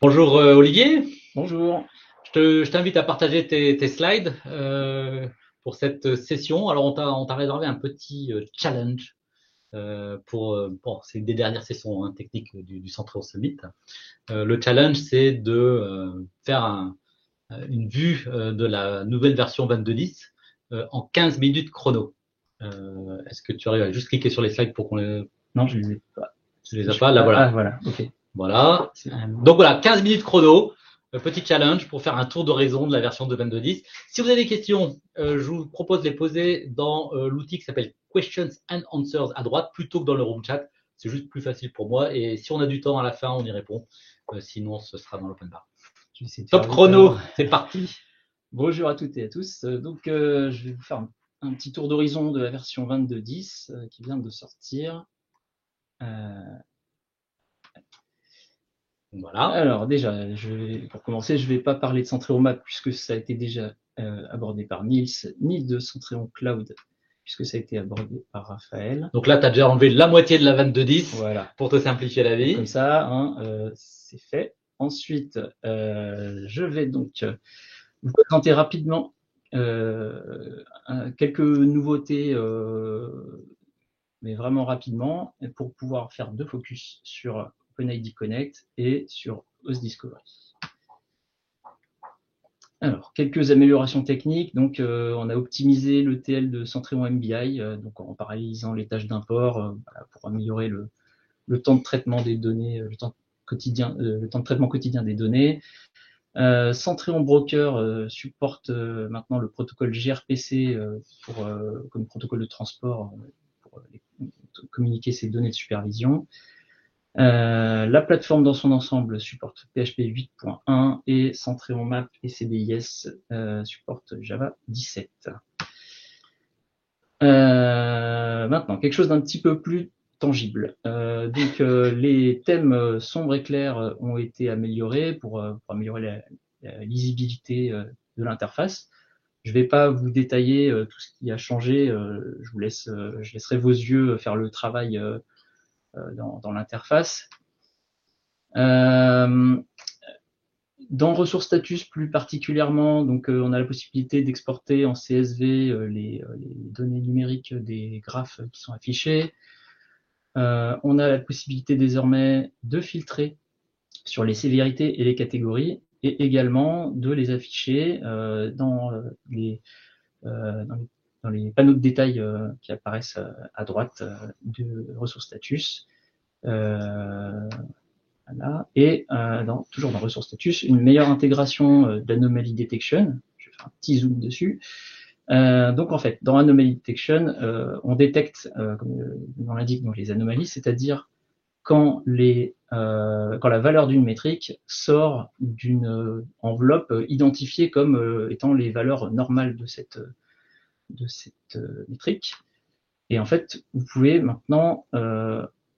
Bonjour Olivier, Bonjour. je t'invite à partager tes slides pour cette session. Alors on t'a réservé un petit challenge bon, c'est une des dernières sessions techniques du Centre Summit. Le challenge c'est de faire une vue de la nouvelle version 22.10 en 15 minutes chrono. Est-ce que tu arrives à juste cliquer sur les slides pour qu'on les... Non, je ne les ai pas. Tu les as Je- pas? Là Ah, voilà. voilà, ok. Voilà. C'est- Donc voilà, 15 minutes chrono, petit challenge pour faire un tour d'horizon de la version de 22.10. Si vous avez des questions, je vous propose de les poser dans l'outil qui s'appelle Questions and Answers à droite plutôt que dans le room chat. C'est juste plus facile pour moi. Et si on a du temps à la fin, on y répond. Sinon, ce sera dans l'open bar. Je vais essayer de faire Top vite alors. chrono, c'est parti. Bonjour à toutes et à tous. Je vais vous faire un petit tour d'horizon de la version 22.10 qui vient de sortir. Euh, Voilà. alors, déjà, pour commencer, je ne vais pas parler de Centréon Map puisque ça a été déjà abordé par Niels, ni de Centréon Cloud puisque ça a été abordé par Raphaël. Donc là, tu as déjà enlevé la moitié de la 22.10 Voilà. pour te simplifier la Donc, comme vie. ça, hein, c'est fait. Ensuite, je vais donc vous présenter rapidement quelques nouveautés, mais vraiment rapidement, pour pouvoir faire deux focus sur OpenID Connect et sur Host Discovery. Alors, quelques améliorations techniques. Donc, on a optimisé l'ETL de Centréon MBI, donc en parallélisant les tâches d'import voilà, pour améliorer le temps de traitement des données, le temps de traitement quotidien des données. Centréon Broker supporte maintenant le protocole gRPC comme protocole de transport pour communiquer ces données de supervision. La plateforme dans son ensemble supporte PHP 8.1 et Centréon Map et CBIS supporte Java 17. Maintenant, quelque chose d'un petit peu plus tangible. Les thèmes sombres et clairs ont été améliorés pour améliorer la lisibilité de l'interface. Je ne vais pas vous détailler tout ce qui a changé. Je laisserai vos yeux faire le travail dans l'interface. Euh, Dans Ressources Status plus particulièrement, donc on a la possibilité d'exporter en CSV les données numériques des graphes qui sont affichés. On a la possibilité désormais de filtrer sur les sévérités et les catégories et également de les afficher dans les panneaux de détail qui apparaissent à droite de Ressources Status. Voilà. Et toujours dans Ressources Status, une meilleure intégration d'Anomaly Detection. Je vais faire un petit zoom dessus. Donc en fait, dans Anomaly Detection, on détecte, comme on l'indique, donc les anomalies, c'est-à-dire quand la valeur d'une métrique sort d'une enveloppe identifiée comme étant les valeurs normales de cette métrique. Et en fait, vous pouvez maintenant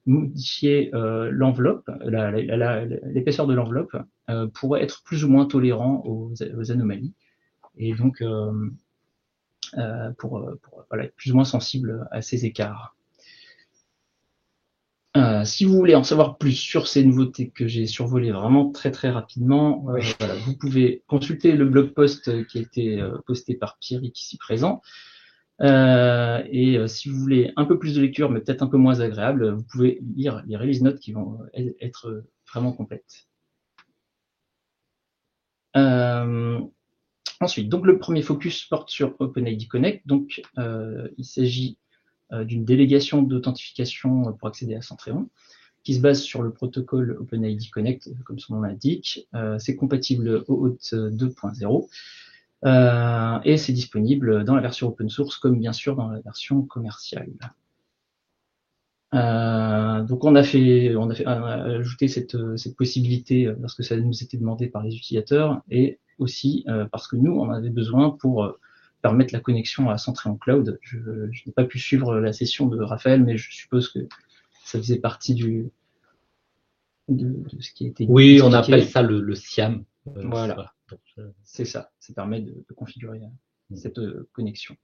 modifier l'enveloppe, l'épaisseur de l'enveloppe, pour être plus ou moins tolérant aux anomalies. Et donc, pour voilà, être plus ou moins sensible à ces écarts. Si vous voulez en savoir plus sur ces nouveautés que j'ai survolées vraiment très très rapidement, voilà, vous pouvez consulter le blog post qui a été posté par Pierrick ici présent. Si vous voulez un peu plus de lecture, mais peut-être un peu moins agréable, vous pouvez lire les release notes qui vont être vraiment complètes. Euh, Ensuite, donc le premier focus porte sur OpenID Connect. Donc, il s'agit d'une délégation d'authentification pour accéder à Centréon, qui se base sur le protocole OpenID Connect, comme son nom l'indique. C'est compatible OAuth 2.0 et c'est disponible dans la version open source comme bien sûr dans la version commerciale. Donc on a ajouté cette possibilité parce que ça nous était demandé par les utilisateurs et aussi parce que nous on en avait besoin pour permettre la connexion à Centréon Cloud. Je n'ai pas pu suivre la session de Raphaël, mais je suppose que ça faisait partie de ce qui a été Oui, on appelle expliqué. ça le SIAM. Voilà, Voilà. Donc, c'est ça. Ça permet de configurer cette connexion.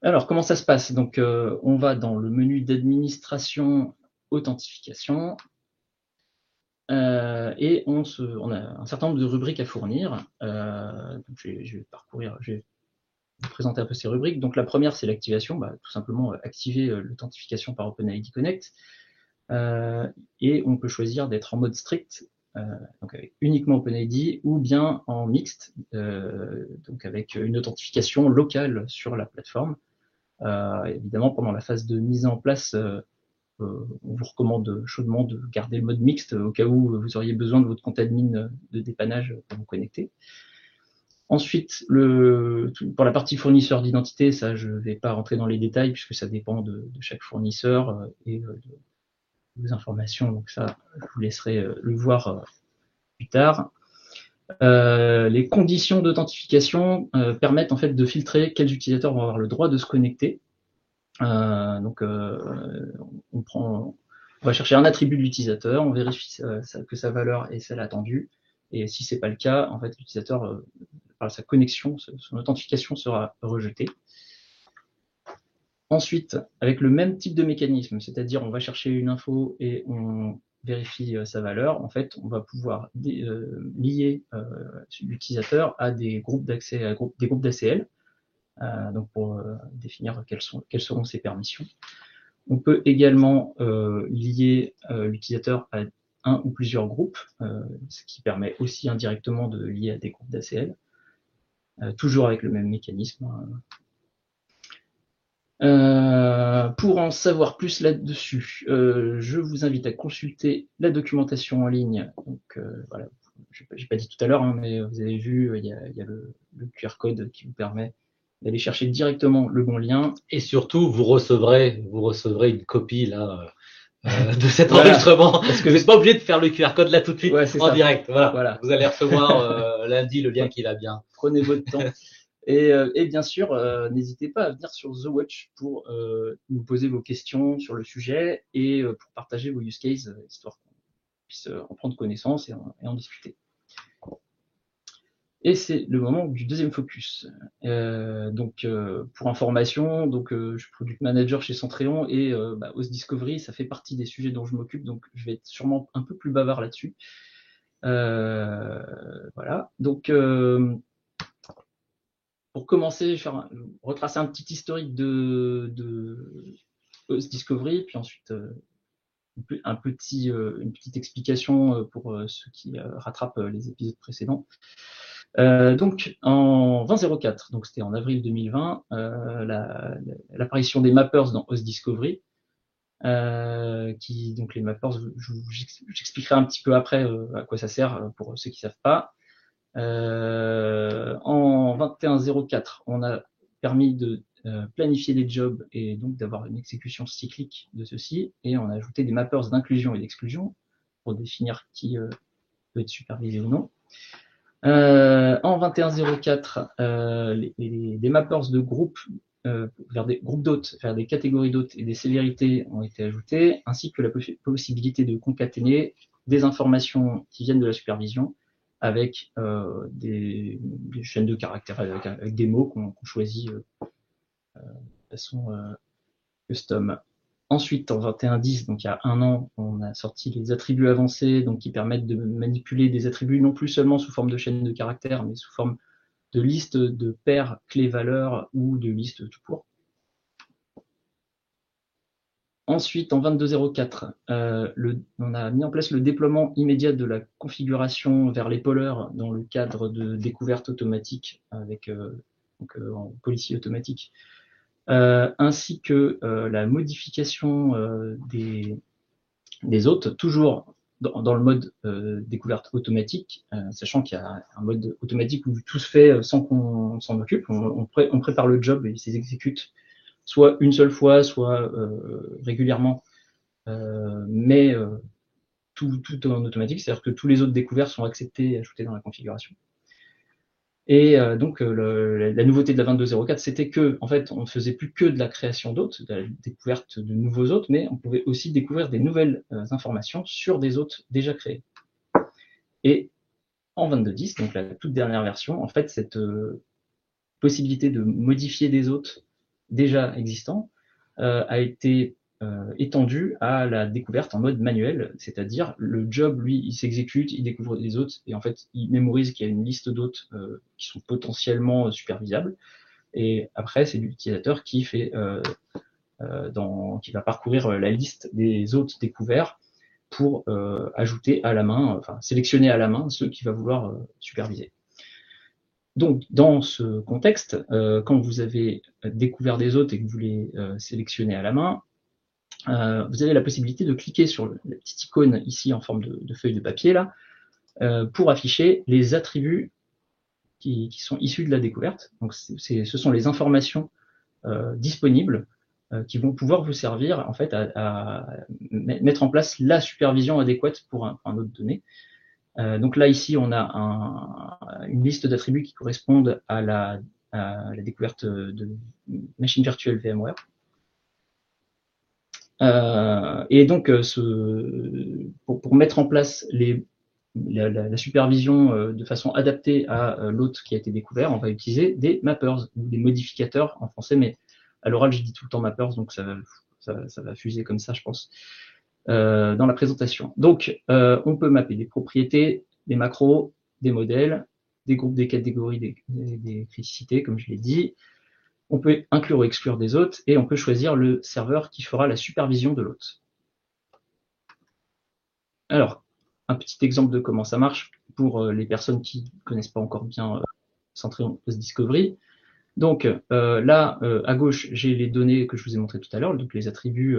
Alors, comment ça se passe? Donc, on va dans le menu d'administration authentification. Et on a un certain nombre de rubriques à fournir. Donc je vais vous présenter un peu ces rubriques. Donc la première, c'est l'activation, tout simplement activer l'authentification par OpenID Connect. Et on peut choisir d'être en mode strict, donc avec uniquement OpenID, ou bien en mixte, donc avec une authentification locale sur la plateforme. Évidemment, pendant la phase de mise en place, on vous recommande chaudement de garder le mode mixte au cas où vous auriez besoin de votre compte admin de dépannage pour vous connecter. Ensuite, pour la partie fournisseur d'identité, ça je ne vais pas rentrer dans les détails puisque ça dépend de chaque fournisseur et de vos informations, donc ça je vous laisserai le voir plus tard. Les conditions d'authentification permettent en fait de filtrer quels utilisateurs vont avoir le droit de se connecter. Donc on va chercher un attribut de l'utilisateur, on vérifie que sa valeur est celle attendue, et si c'est pas le cas, en fait l'utilisateur par sa connexion, son authentification sera rejetée. Ensuite, avec le même type de mécanisme, c'est-à-dire on va chercher une info et on vérifie sa valeur, en fait on va pouvoir lier l'utilisateur à des groupes d'accès, des groupes d'ACL, donc pour définir quelles seront ses permissions. On peut également lier l'utilisateur à un ou plusieurs groupes, ce qui permet aussi indirectement de lier à des groupes d'ACL, toujours avec le même mécanisme. Pour en savoir plus là-dessus, je vous invite à consulter la documentation en ligne. Donc voilà, j'ai pas dit tout à l'heure, mais vous avez vu, il y a le QR code qui vous permet d'aller chercher directement le bon lien. Et surtout, vous recevrez une copie là de cet enregistrement. Parce que vous n'êtes pas obligé de faire le QR code là tout de suite en direct. Voilà. Vous allez recevoir lundi le lien qui va bien. Prenez votre temps. Et bien sûr, n'hésitez pas à venir sur The Watch pour nous poser vos questions sur le sujet et pour partager vos use cases, histoire qu'on puisse en prendre connaissance et en discuter. Et c'est le moment du deuxième focus. Donc, pour information, je suis product manager chez Centréon et Host Discovery, ça fait partie des sujets dont je m'occupe, donc je vais être sûrement un peu plus bavard là-dessus. Voilà. Donc, pour commencer, retracer un petit historique de Host Discovery, puis ensuite une petite explication pour ceux qui rattrapent les épisodes précédents. Donc en 2004, donc c'était en avril 2020, l'apparition des mappers dans Host Discovery, donc les mappers, j'expliquerai un petit peu après à quoi ça sert pour ceux qui savent pas. En 21.04, on a permis de planifier les jobs et donc d'avoir une exécution cyclique de ceci, et on a ajouté des mappers d'inclusion et d'exclusion pour définir qui peut être supervisé ou non. En 21.04, des mappers de groupes vers des groupes d'hôtes, vers des catégories d'hôtes et des célérités ont été ajoutés, ainsi que la possibilité de concaténer des informations qui viennent de la supervision avec des chaînes de caractères, avec des mots qu'on choisit de façon custom. Ensuite, en 21.10, donc il y a un an, on a sorti les attributs avancés, donc qui permettent de manipuler des attributs non plus seulement sous forme de chaîne de caractères, mais sous forme de liste de paires clés-valeurs ou de liste tout court. Ensuite, en 22.04, on a mis en place le déploiement immédiat de la configuration vers l'épauler dans le cadre de découverte automatique avec en policy automatique, ainsi que la modification des hôtes, toujours dans le mode découverte automatique, sachant qu'il y a un mode automatique où tout se fait sans qu'on s'en occupe. On prépare le job et il s'exécute soit une seule fois, soit régulièrement, mais tout en automatique, c'est-à-dire que tous les autres découvertes sont acceptées et ajoutées dans la configuration. Et donc la nouveauté de la 22.04, c'était que en fait on ne faisait plus que de la création d'hôtes, de la découverte de nouveaux hôtes, mais on pouvait aussi découvrir des nouvelles informations sur des hôtes déjà créés. Et en 22.10, donc la toute dernière version, en fait cette possibilité de modifier des hôtes déjà existants a été étendu à la découverte en mode manuel, c'est-à-dire le job, lui, il s'exécute, il découvre les hôtes, et en fait, il mémorise qu'il y a une liste d'hôtes qui sont potentiellement supervisables, et après, c'est l'utilisateur qui fait qui va parcourir la liste des hôtes découverts pour ajouter à la main, enfin sélectionner à la main ceux qu'il va vouloir superviser. Donc, dans ce contexte, quand vous avez découvert des hôtes et que vous les sélectionnez à la main, vous avez la possibilité de cliquer sur la petite icône ici en forme de feuille de papier là, pour afficher les attributs qui sont issus de la découverte. Donc, ce sont les informations disponibles qui vont pouvoir vous servir en fait à mettre en place la supervision adéquate pour un hôte donné. Donc là ici on a une liste d'attributs qui correspondent à la découverte de machine virtuelle VMware. Et donc pour mettre en place la supervision de façon adaptée à l'hôte qui a été découvert, on va utiliser des mappers ou des modificateurs en français, mais à l'oral je dis tout le temps mappers, donc ça va fuser comme ça je pense dans la présentation. Donc on peut mapper des propriétés, des macros, des modèles, des groupes, des catégories, des criticités comme je l'ai dit. On peut inclure ou exclure des hôtes et on peut choisir le serveur qui fera la supervision de l'hôte. Alors, un petit exemple de comment ça marche pour les personnes qui ne connaissent pas encore bien Centrion Host Discovery. Donc là, à gauche, j'ai les données que je vous ai montrées tout à l'heure, donc les attributs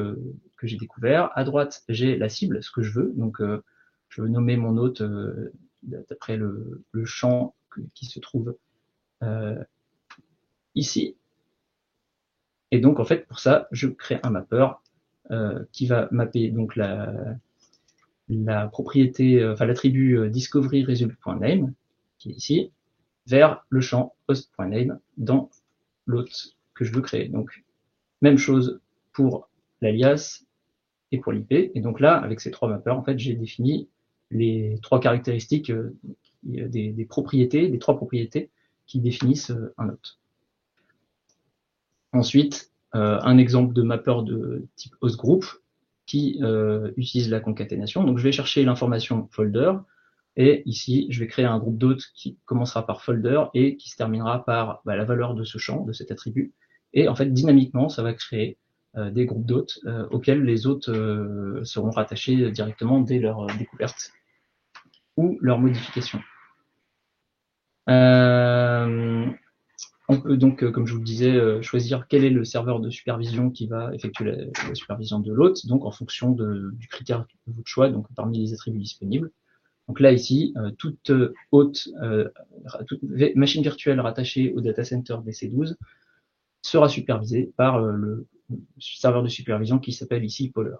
que j'ai découverts. À droite, j'ai la cible, ce que je veux. Donc je veux nommer mon hôte d'après le champ qui se trouve ici. Et donc en fait, pour ça, je crée un mapper qui va mapper donc la propriété, enfin l'attribut discovery result.name qui est ici vers le champ host.name dans l'hôte que je veux créer. Donc, même chose pour l'alias et pour l'IP. Et donc là, avec ces trois mappers, en fait, j'ai défini les trois caractéristiques des propriétés, des trois propriétés qui définissent un hôte. Ensuite, un exemple de mapper de type hostgroup qui utilise la concaténation. Donc, je vais chercher l'information folder. Et ici, je vais créer un groupe d'hôtes qui commencera par folder et qui se terminera par la valeur de ce champ, de cet attribut. Et en fait, dynamiquement, ça va créer des groupes d'hôtes auxquels les hôtes seront rattachés directement dès leur découverte ou leur modification. On peut donc, comme je vous le disais, choisir quel est le serveur de supervision qui va effectuer la supervision de l'hôte, donc en fonction du critère de votre choix, donc parmi les attributs disponibles. Donc là, ici, toute machine virtuelle rattachée au data center DC12 sera supervisée par le serveur de supervision qui s'appelle ici Poller.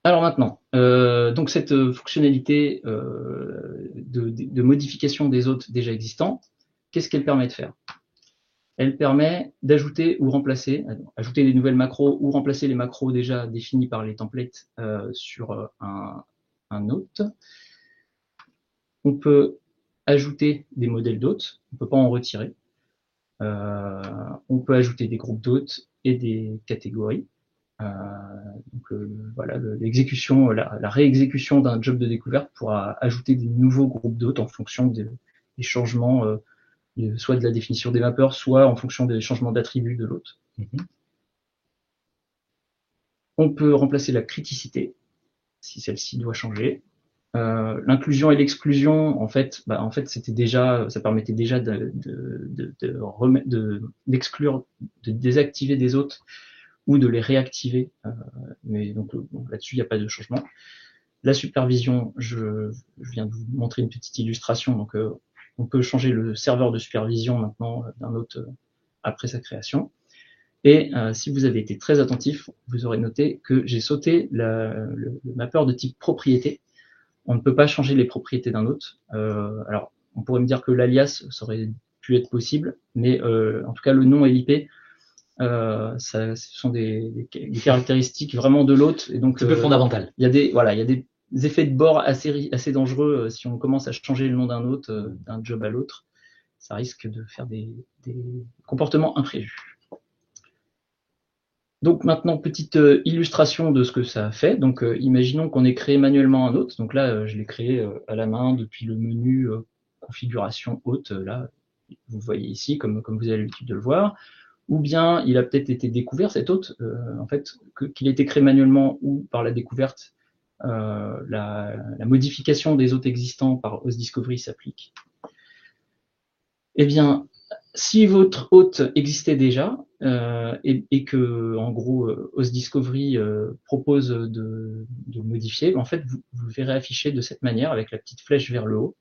Alors maintenant, donc cette fonctionnalité de modification des hôtes déjà existants, qu'est-ce qu'elle permet de faire? Elle permet d'ajouter ou remplacer, ajouter des nouvelles macros ou remplacer les macros déjà définis par les templates sur un hôte. On peut ajouter des modèles d'hôtes, on ne peut pas en retirer. On peut ajouter des groupes d'hôtes et des catégories. Donc voilà, l'exécution, la réexécution d'un job de découverte pourra ajouter des nouveaux groupes d'hôtes en fonction des changements, soit de la définition des mappers, soit en fonction des changements d'attributs de l'hôte. On peut remplacer la criticité, si celle-ci doit changer. L'inclusion et l'exclusion, en fait, c'était déjà, ça permettait déjà d'exclure, de désactiver des hôtes ou de les réactiver. Mais donc là-dessus, il n'y a pas de changement. La supervision, je viens de vous montrer une petite illustration. Donc, on peut changer le serveur de supervision maintenant d'un hôte après sa création. Et si vous avez été très attentif, vous aurez noté que j'ai sauté le mapper de type propriété. On ne peut pas changer les propriétés d'un hôte. Alors, on pourrait me dire que l'alias, ça aurait pu être possible, mais en tout cas, le nom et l'IP, ce sont des caractéristiques vraiment de l'hôte. Et donc, c'est peu fondamental. Il y a des effets de bord assez dangereux si on commence à changer le nom d'un hôte d'un job à l'autre. Ça risque de faire des comportements imprévus. Donc maintenant, petite illustration de ce que ça a fait. Donc imaginons qu'on ait créé manuellement un hôte. Donc là, je l'ai créé à la main depuis le menu configuration hôte. Là, vous voyez ici, comme vous avez l'habitude de le voir. Ou bien il a peut-être été découvert, cet hôte, en fait, qu'il a été créé manuellement ou par la découverte. La modification des hôtes existants par Host Discovery s'applique. Eh bien, si votre hôte existait déjà et que, en gros, Host Discovery propose de le modifier, en fait, vous verrez affiché de cette manière avec la petite flèche vers le haut.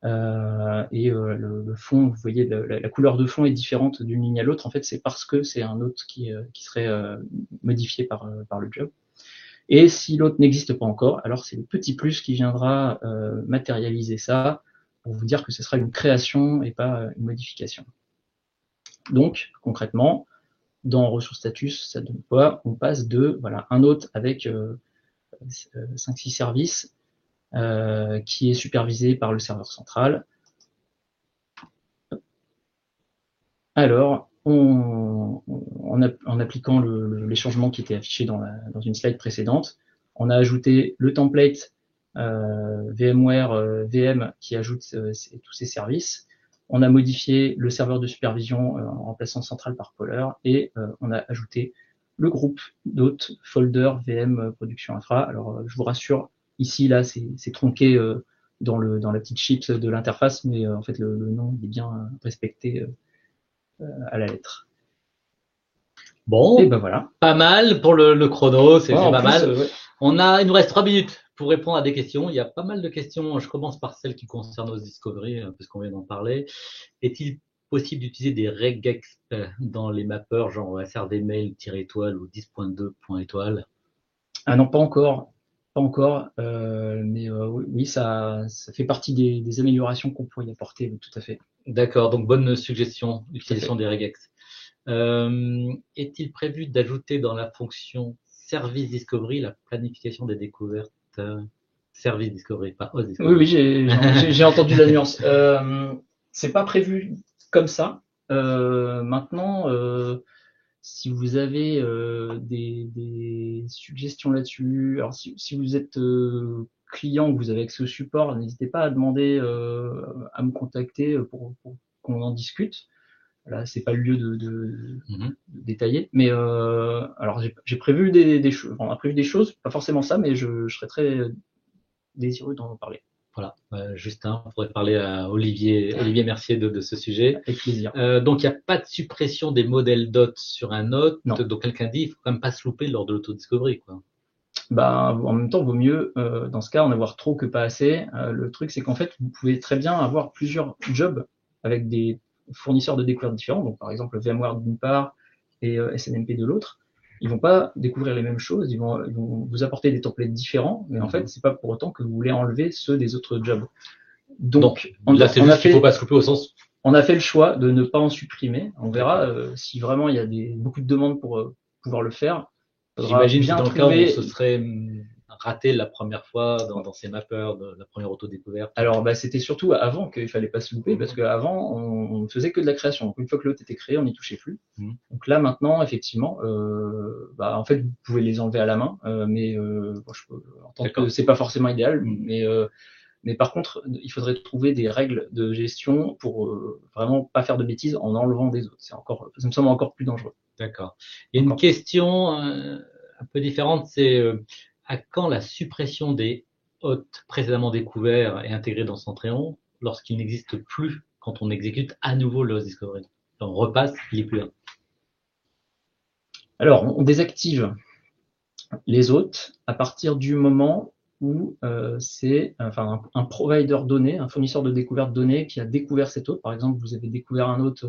Le fond, vous voyez, la couleur de fond est différente d'une ligne à l'autre. En fait, c'est parce que c'est un hôte qui serait modifié par le job. Et si l'hôte n'existe pas encore, alors c'est le petit plus qui viendra matérialiser ça pour vous dire que ce sera une création et pas une modification. Donc, concrètement, dans ressources status, ça donne quoi? On passe de un hôte avec 5-6 services qui est supervisé par le serveur central. Alors, en appliquant les changements qui étaient affichés dans une slide précédente, on a ajouté le template VMware VM qui ajoute tous ces services. On a modifié le serveur de supervision en remplaçant central par Poller et on a ajouté le groupe d'hôtes folder VM production infra. Alors, je vous rassure, ici, là, c'est tronqué dans la petite sheet de l'interface, mais en fait, le nom est bien respecté à la lettre. Bon, et ben voilà. Pas mal pour le chrono, c'est pas mal. Ouais. Il nous reste 3 minutes pour répondre à des questions. Il y a pas mal de questions. Je commence par celles qui concernent Host Discovery, puisqu'on vient d'en parler. Est-il possible d'utiliser des regex dans les mappeurs, genre srdmail-étoile ou 10.2.étoile? Ah non, pas encore. Pas encore. Mais oui, ça fait partie des améliorations qu'on pourrait y apporter, tout à fait. D'accord, donc bonne suggestion, l'utilisation des regex. Est-il prévu d'ajouter dans la fonction Service Discovery la planification des découvertes Service Discovery, pas Host Discovery? Oui, j'ai entendu la nuance. C'est pas prévu comme ça. Maintenant, si vous avez des suggestions là-dessus, alors si vous êtes client ou que vous avez accès au support, n'hésitez pas à demander à me contacter pour qu'on en discute. Là, c'est pas le lieu de détailler, mais alors j'ai prévu des choses. On a prévu des choses, pas forcément ça, mais je serais très désireux d'en parler. Voilà, Justin, on pourrait parler à Olivier Mercier de ce sujet. Avec plaisir. Donc, il n'y a pas de suppression des modèles DOT sur un hôte. Non. Donc, quelqu'un dit, il faut quand même pas se louper lors de l'autodiscovery, quoi. Bah, en même temps, vaut mieux, dans ce cas, en avoir trop que pas assez. Le truc, c'est qu'en fait, vous pouvez très bien avoir plusieurs jobs avec des fournisseurs de découvertes différents. Donc, par exemple, VMware d'une part et SNMP de l'autre. Ils vont pas découvrir les mêmes choses. Ils vont vous apporter des templates différents. Mais en fait, c'est pas pour autant que vous voulez enlever ceux des autres jobs. Donc là, c'est juste qu'il faut pas se louper au sens. On a fait le choix de ne pas en supprimer. On verra si vraiment il y a beaucoup de demandes pour pouvoir le faire. J'imagine que dans le cas où ce serait raté la première fois dans ces mappeurs de la première auto-découverte. Alors, c'était surtout avant qu'il fallait pas se louper, parce qu'avant, on ne faisait que de la création. Donc, une fois que l'hôte était créé, on n'y touchait plus. Donc là, maintenant, effectivement, en fait, vous pouvez les enlever à la main, mais en tant que c'est pas forcément idéal, mais par contre, il faudrait trouver des règles de gestion pour vraiment pas faire de bêtises en enlevant des autres. Ça me semble encore plus dangereux. D'accord. Il y a une question un peu différente, c'est à quand la suppression des hôtes précédemment découverts et intégrés dans Centréon lorsqu'il n'existe plus quand on exécute à nouveau le host discovery? On repasse, il n'est plus là. Alors, on désactive les hôtes à partir du moment où c'est un provider donné, un fournisseur de découverte donné qui a découvert cet hôte. Par exemple, vous avez découvert un hôte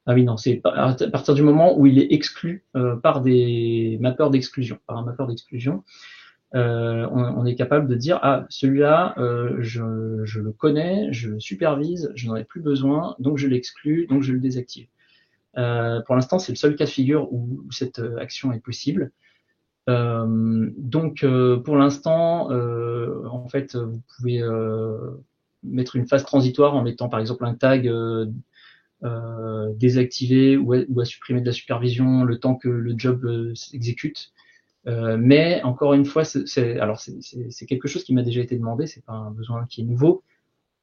Ah oui, non, c'est à partir du moment où il est exclu par des mappeurs d'exclusion, par un mappeur d'exclusion. On est capable de dire celui-là, je le connais, je le supervise, je n'en ai plus besoin, donc je l'exclus, donc je le désactive. Pour l'instant, c'est le seul cas de figure où cette action est possible. Donc, pour l'instant, en fait, vous pouvez mettre une phase transitoire en mettant par exemple un tag désactiver ou à supprimer de la supervision le temps que le job s'exécute. Mais encore une fois, c'est quelque chose qui m'a déjà été demandé, c'est pas un besoin qui est nouveau,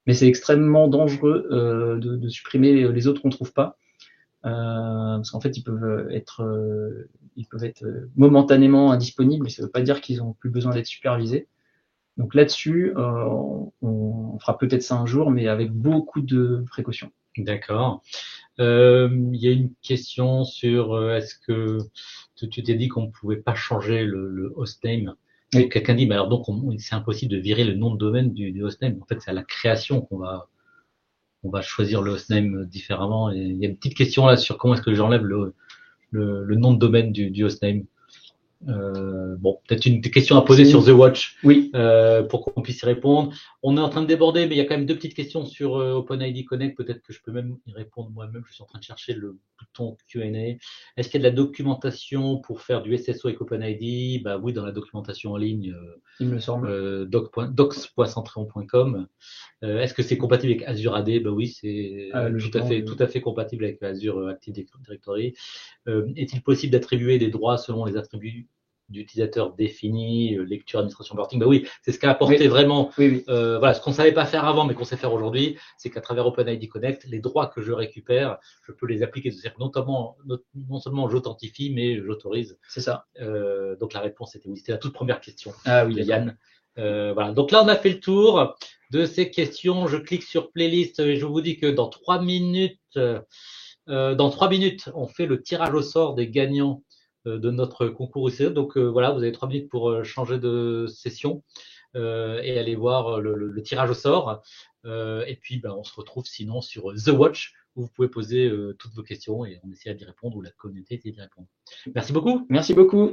mais c'est extrêmement dangereux de supprimer les autres qu'on trouve pas, parce qu'en fait ils peuvent être momentanément indisponibles, mais ça veut pas dire qu'ils ont plus besoin d'être supervisés. Donc là-dessus, on fera peut-être ça un jour, mais avec beaucoup de précautions. D'accord. Il y a une question sur est-ce que tu t'es dit qu'on ne pouvait pas changer le hostname. Oui. Quelqu'un dit, mais alors donc c'est impossible de virer le nom de domaine du hostname. En fait, c'est à la création qu'on va choisir le hostname différemment. Et il y a une petite question là sur comment est-ce que j'enlève le nom de domaine du hostname. Bon, peut-être une question à poser sur The Watch, oui. pour qu'on puisse y répondre. On est en train de déborder, mais il y a quand même 2 petites questions sur OpenID Connect. Peut-être que je peux même y répondre moi-même. Je suis en train de chercher le bouton Q&A. Est-ce qu'il y a de la documentation pour faire du SSO avec OpenID? Bah oui, dans la documentation en ligne, il me semble. docs.centreon.com. Est-ce que c'est compatible avec Azure AD? Bah oui, c'est tout à fait compatible avec Azure Active Directory. Est-il possible d'attribuer des droits selon les attributs d'utilisateur définis, lecture, administration, porting? Bah oui, c'est ce qu'a apporté vraiment. Oui. Voilà, ce qu'on ne savait pas faire avant, mais qu'on sait faire aujourd'hui, c'est qu'à travers OpenID Connect, les droits que je récupère, je peux les appliquer. C'est-à-dire non seulement j'authentifie, mais j'autorise. C'est ça. Donc la réponse était oui. C'était la toute première question de Yann. Voilà. Donc là, on a fait le tour de ces questions. Je clique sur playlist et je vous dis que dans 3 minutes, on fait le tirage au sort des gagnants de notre concours UCE. Donc voilà, vous avez 3 minutes pour changer de session et aller voir le tirage au sort. Et puis, on se retrouve sinon sur The Watch où vous pouvez poser toutes vos questions et on essaiera d'y répondre ou la communauté essaie d'y répondre. Merci beaucoup. Merci beaucoup.